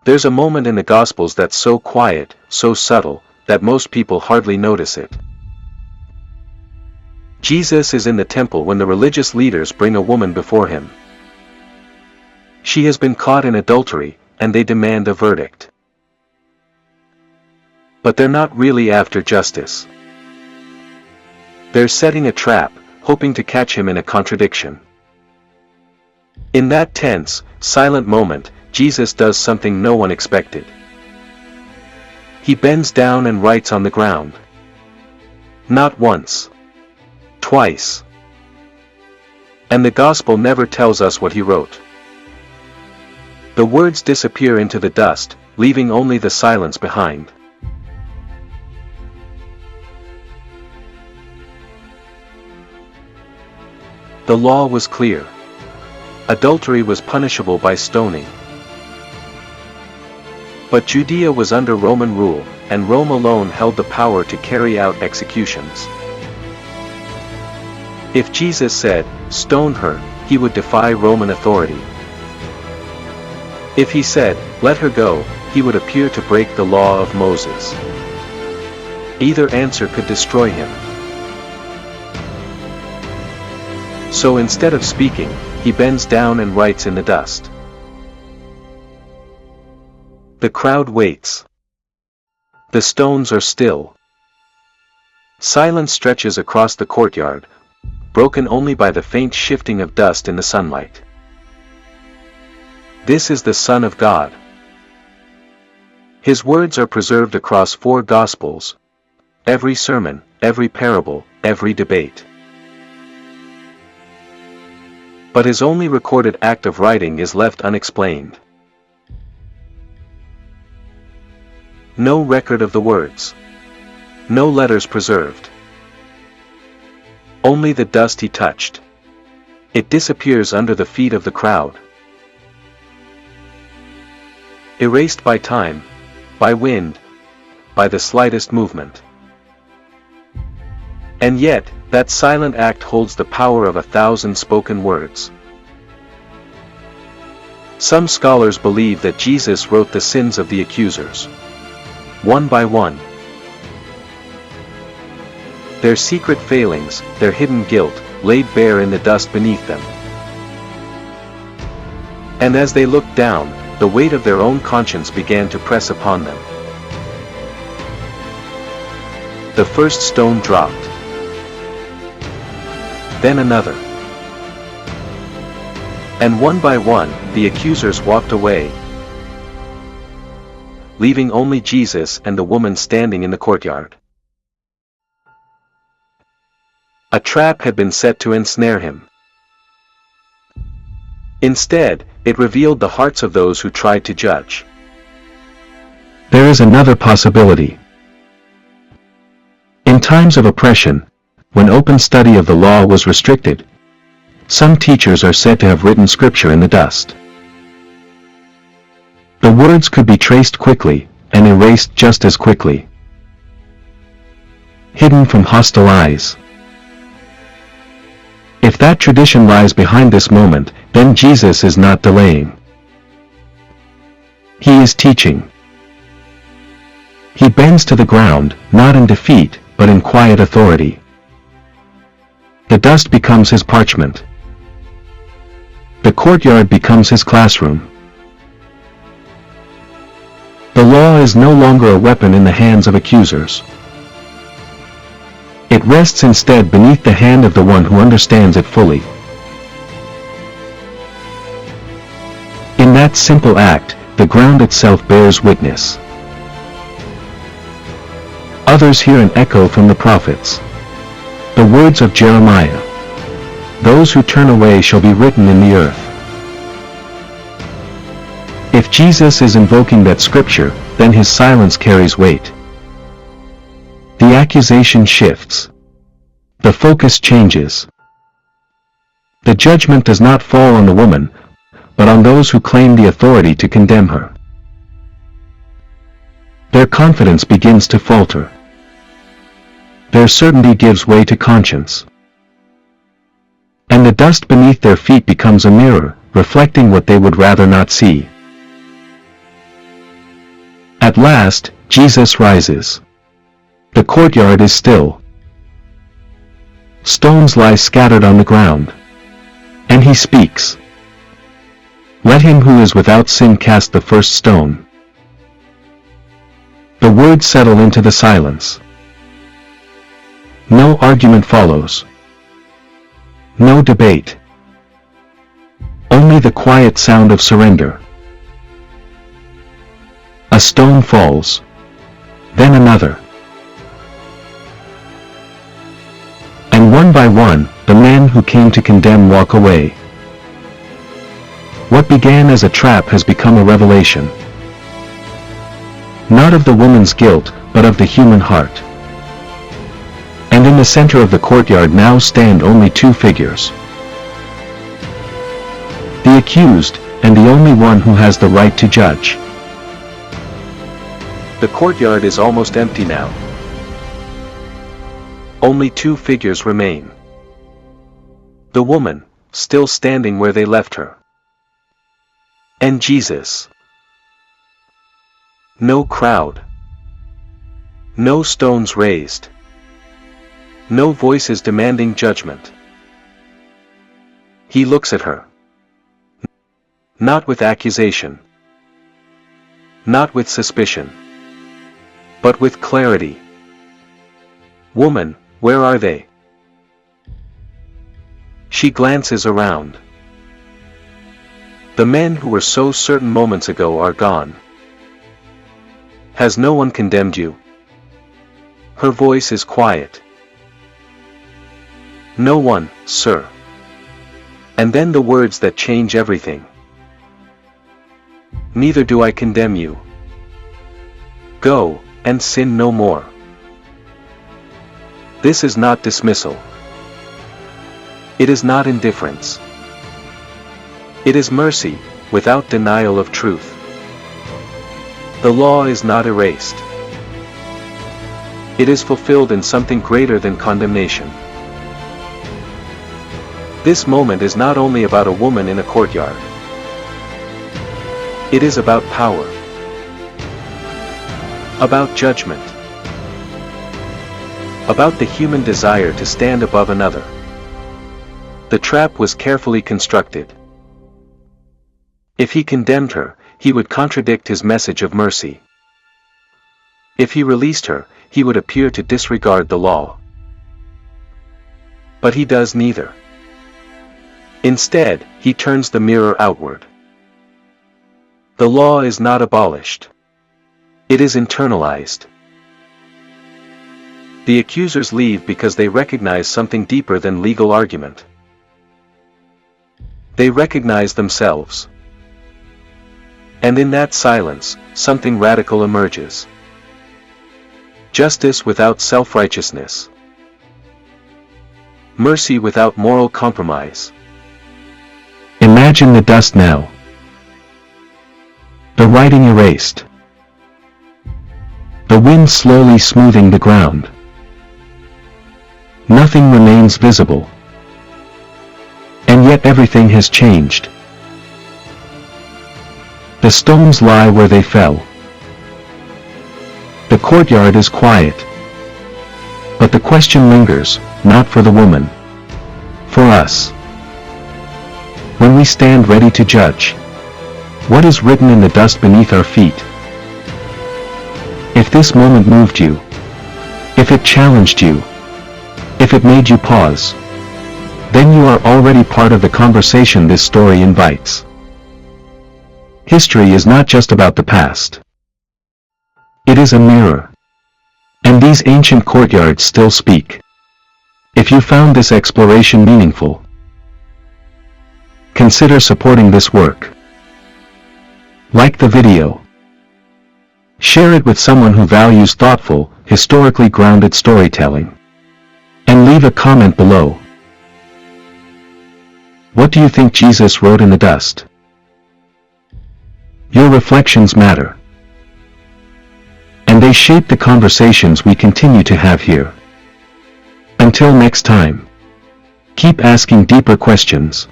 There's a moment in the Gospels that's so quiet, so subtle, that most people hardly notice it. Jesus is in the temple when the religious leaders bring a woman before him. She has been caught in adultery, and they demand a verdict. But they're not really after justice. They're setting a trap, hoping to catch him in a contradiction. In that tense, silent moment, Jesus does something no one expected. He bends down and writes on the ground. Not once. Twice. And the Gospel never tells us what he wrote. The words disappear into the dust, leaving only the silence behind. The law was clear. Adultery was punishable by stoning. But Judea was under Roman rule, and Rome alone held the power to carry out executions. If Jesus said, "Stone her," he would defy Roman authority. If he said, "Let her go," he would appear to break the law of Moses. Either answer could destroy him. So instead of speaking, he bends down and writes in the dust. The crowd waits. The stones are still. Silence stretches across the courtyard, broken only by the faint shifting of dust in the sunlight. This is the Son of God. His words are preserved across 4 Gospels, every sermon, every parable, every debate. But his only recorded act of writing is left unexplained. No record of the words. No letters preserved. Only the dust he touched. It disappears under the feet of the crowd. Erased by time, by wind, by the slightest movement. And yet, that silent act holds the power of 1,000 spoken words. Some scholars believe that Jesus wrote the sins of the accusers, one by one. Their secret failings, their hidden guilt, laid bare in the dust beneath them. And as they looked down, the weight of their own conscience began to press upon them. The first stone dropped. Then another. And one by one, the accusers walked away, leaving only Jesus and the woman standing in the courtyard. A trap had been set to ensnare him. Instead, it revealed the hearts of those who tried to judge. There is another possibility. In times of oppression, when open study of the law was restricted, some teachers are said to have written scripture in the dust. The words could be traced quickly, and erased just as quickly. Hidden from hostile eyes. If that tradition lies behind this moment, then Jesus is not delaying. He is teaching. He bends to the ground, not in defeat, but in quiet authority. The dust becomes his parchment. The courtyard becomes his classroom. The law is no longer a weapon in the hands of accusers. It rests instead beneath the hand of the one who understands it fully. In that simple act, the ground itself bears witness. Others hear an echo from the prophets. The words of Jeremiah. Those who turn away shall be written in the earth. If Jesus is invoking that scripture, then his silence carries weight. The accusation shifts. The focus changes. The judgment does not fall on the woman, but on those who claim the authority to condemn her. Their confidence begins to falter. Their certainty gives way to conscience. And the dust beneath their feet becomes a mirror, reflecting what they would rather not see. At last, Jesus rises. The courtyard is still. Stones lie scattered on the ground. And he speaks. Let him who is without sin cast the first stone. The words settle into the silence. No argument follows. No debate. Only the quiet sound of surrender. A stone falls. Then another. And one by one, the men who came to condemn walk away. What began as a trap has become a revelation. Not of the woman's guilt, but of the human heart. And in the center of the courtyard now stand only two figures. The accused, and the only one who has the right to judge. The courtyard is almost empty now. Only two figures remain. The woman, still standing where they left her. And Jesus. No crowd. No stones raised. No voices demanding judgment. He looks at her. Not with accusation. Not with suspicion. But with clarity. Woman, where are they? She glances around. The men who were so certain moments ago are gone. Has no one condemned you? Her voice is quiet. No one, sir. And then the words that change everything. Neither do I condemn you. Go, and sin no more. This is not dismissal. It is not indifference. It is mercy, without denial of truth. The law is not erased. It is fulfilled in something greater than condemnation. This moment is not only about a woman in a courtyard. It is about power. About judgment. About the human desire to stand above another. The trap was carefully constructed. If he condemned her, he would contradict his message of mercy. If he released her, he would appear to disregard the law. But he does neither. Instead, he turns the mirror outward. The law is not abolished. It is internalized. The accusers leave because they recognize something deeper than legal argument. They recognize themselves. And in that silence, something radical emerges. Justice without self-righteousness. Mercy without moral compromise. Imagine the dust now. The writing erased. The wind slowly smoothing the ground. Nothing remains visible. And yet everything has changed. The stones lie where they fell. The courtyard is quiet. But the question lingers, not for the woman. For us. When we stand ready to judge. What is written in the dust beneath our feet? If this moment moved you, if it challenged you, if it made you pause, then you are already part of the conversation this story invites. History is not just about the past. It is a mirror. And these ancient courtyards still speak. If you found this exploration meaningful, consider supporting this work. Like the video. Share it with someone who values thoughtful, historically grounded storytelling. And leave a comment below. What do you think Jesus wrote in the dust? Your reflections matter. And they shape the conversations we continue to have here. Until next time, keep asking deeper questions.